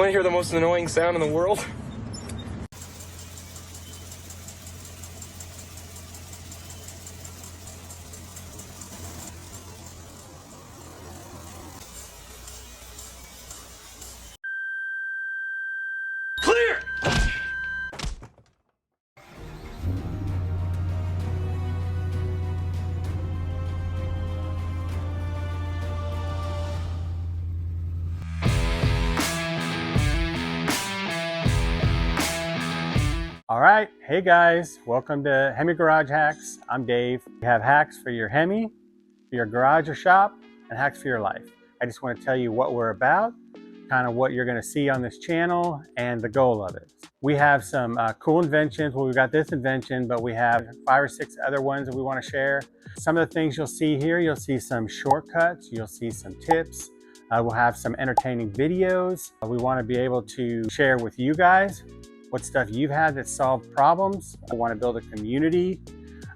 Want to hear the most annoying sound in the world? Clear! All right, hey guys, welcome to Hemi Garage Hacks. I'm Dave. We have hacks for your Hemi, for your garage or shop, and hacks for your life. I just want to tell you what we're about, kind of what you're going to see on this channel, and the goal of it. We have some cool inventions. Well, we've got this invention, but we have 5 or 6 other ones that we want to share. Some of the things you'll see here, you'll see some shortcuts, you'll see some tips. We'll have some entertaining videos. We want to be able to share with you guys what stuff you've had that solved problems. I want to build a community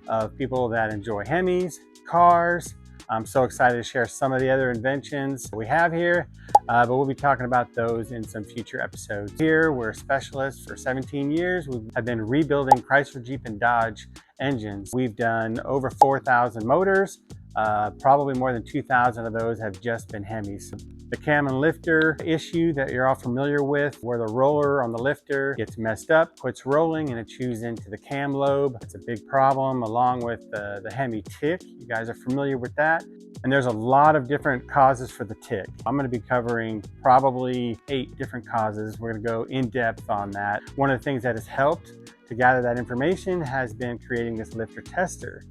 of people that enjoy Hemis, cars. I'm so excited to share some of the other inventions we have here, but we'll be talking about those in some future episodes. Here, we're specialists for 17 years. We have been rebuilding Chrysler, Jeep, and Dodge engines. We've done over 4,000 motors. Probably more than 2,000 of those have just been Hemis. The cam and lifter issue that you're all familiar with, where the roller on the lifter gets messed up, quits rolling, and it chews into the cam lobe. It's a big problem, along with the Hemi tick. You guys are familiar with that. And there's a lot of different causes for the tick. I'm going to be covering probably 8 different causes. We're going to go in depth on that. One of the things that has helped to gather that information has been creating this lifter tester.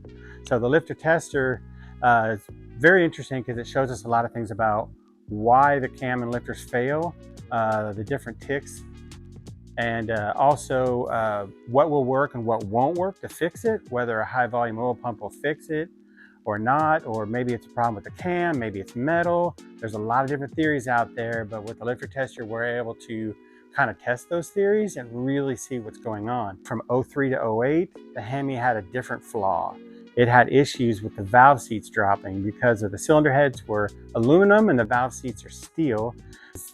So the lifter tester is very interesting because it shows us a lot of things about why the cam and lifters fail, the different ticks, and also what will work and what won't work to fix it, whether a high volume oil pump will fix it or not, or maybe it's a problem with the cam, maybe it's metal. There's a lot of different theories out there, but with the lifter tester, we're able to kind of test those theories and really see what's going on. From 03 to 08, the Hemi had a different flaw. It had issues with the valve seats dropping because of the cylinder heads were aluminum and the valve seats are steel.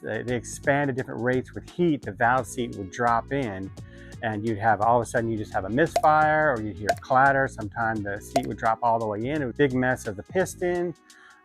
They expand at different rates with heat. The valve seat would drop in and you'd have, all of a sudden you just have a misfire, or you'd hear clatter. Sometimes the seat would drop all the way in. It was a big mess of the piston,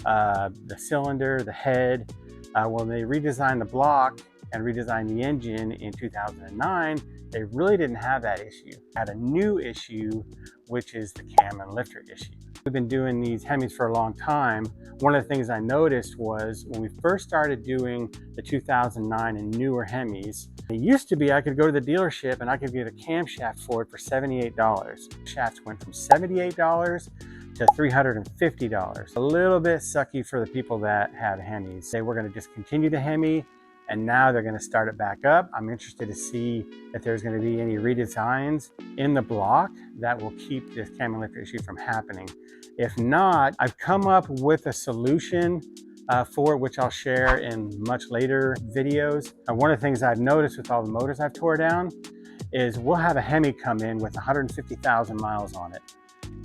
the cylinder, the head. When they redesigned the block and redesigned the engine in 2009, they really didn't have that issue. Had a new issue, which is the cam and lifter issue. We've been doing these Hemis for a long time. One of the things I noticed was when we first started doing the 2009 and newer Hemis, it used to be I could go to the dealership and I could get a camshaft for it for $78. Shafts went from $78 to $350. A little bit sucky for the people that have Hemis. They were going to discontinue the Hemi, and now they're going to start it back up. I'm interested to see if there's going to be any redesigns in the block that will keep this cam and lifter issue from happening. If not, I've come up with a solution for it, which I'll share in much later videos. One of the things I've noticed with all the motors I've tore down is we'll have a Hemi come in with 150,000 miles on it,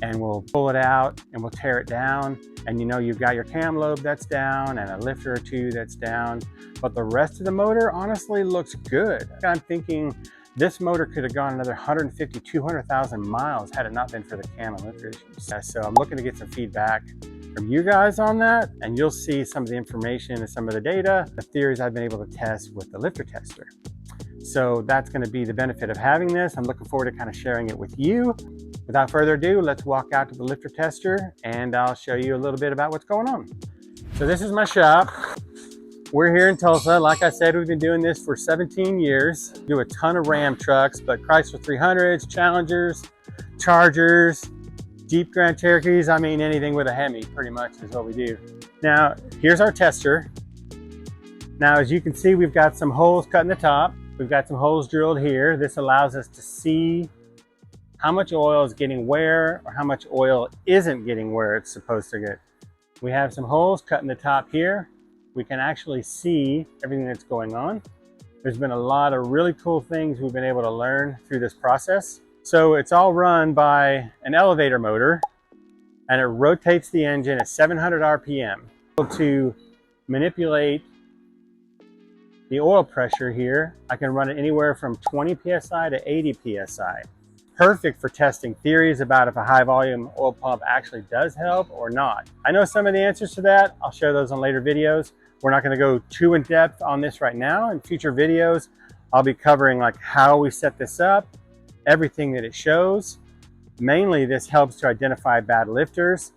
and we'll pull it out and we'll tear it down, and you know you've got your cam lobe that's down and a lifter or two that's down, but the rest of the motor honestly looks good. I'm thinking this motor could have gone another 150, 200,000 miles had it not been for the cam and lifter issues. So I'm looking to get some feedback from you guys on that, and you'll see some of the information and some of the data, the theories I've been able to test with the lifter tester. So that's going to be the benefit of having this. I'm looking forward to kind of sharing it with you. Without further ado, let's walk out to the lifter tester and I'll show you a little bit about what's going on. So this is my shop. We're here in Tulsa. Like I said, we've been doing this for 17 years. We do a ton of Ram trucks, but Chrysler 300s, Challengers, Chargers, Jeep Grand Cherokees. I mean, anything with a Hemi pretty much is what we do. Now, here's our tester. Now, as you can see, we've got some holes cut in the top. We've got some holes drilled here. This allows us to see how much oil is getting where, or how much oil isn't getting where it's supposed to get. We have some holes cut in the top here. We can actually see everything that's going on. There's been a lot of really cool things we've been able to learn through this process. So it's all run by an elevator motor, and it rotates the engine at 700 RPM to manipulate the oil pressure here, I can run it anywhere from 20 psi to 80 psi. Perfect for testing theories about if a high volume oil pump actually does help or not. I know some of the answers to that. I'll share those on later videos. We're not going to go too in depth on this right now. In future videos, I'll be covering like how we set this up, everything that it shows. Mainly this helps to identify bad lifters.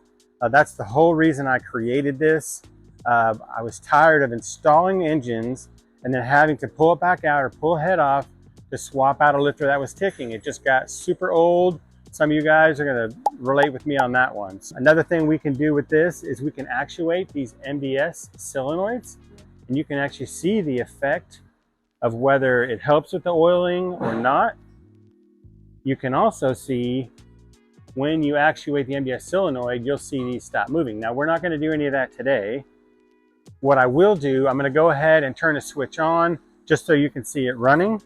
That's the whole reason I created this. I was tired of installing engines and then having to pull it back out or pull head off to swap out a lifter that was ticking. It just got super old. Some of you guys are gonna relate with me on that one. Another thing we can do with this is we can actuate these MBS solenoids, and you can actually see the effect of whether it helps with the oiling or not. You can also see when you actuate the MBS solenoid, you'll see these stop moving. Now, we're not gonna do any of that today. What I will do, I'm gonna go ahead and turn the switch on just so you can see it running.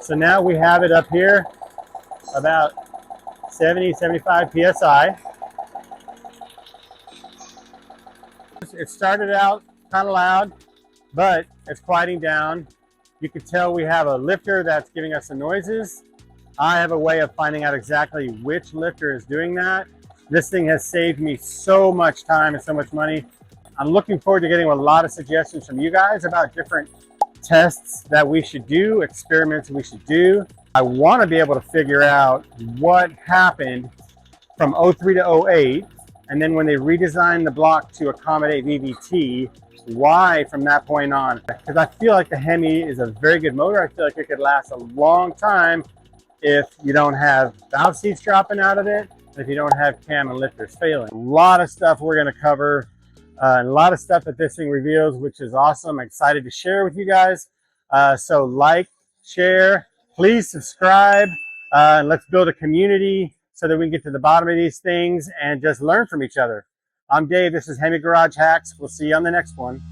So now we have it up here about 70, 75 psi. It started out kind of loud, but it's quieting down. You can tell we have a lifter that's giving us the noises. I have a way of finding out exactly which lifter is doing that. This thing has saved me so much time and so much money. I'm looking forward to getting a lot of suggestions from you guys about different tests that we should do, experiments we should do. I want to be able to figure out what happened from 03 to 08, and then when they redesigned the block to accommodate VVT, why from that point on. Because I feel like the Hemi is a very good motor. I feel like it could last a long time if you don't have valve seats dropping out of it, if you don't have cam and lifters failing. A lot of stuff we're going to cover. And a lot of stuff that this thing reveals, which is awesome. I'm excited to share with you guys. So like, share, please subscribe, and let's build a community so that we can get to the bottom of these things and just learn from each other. I'm Dave. This is Hemi Garage Hacks. We'll see you on the next one.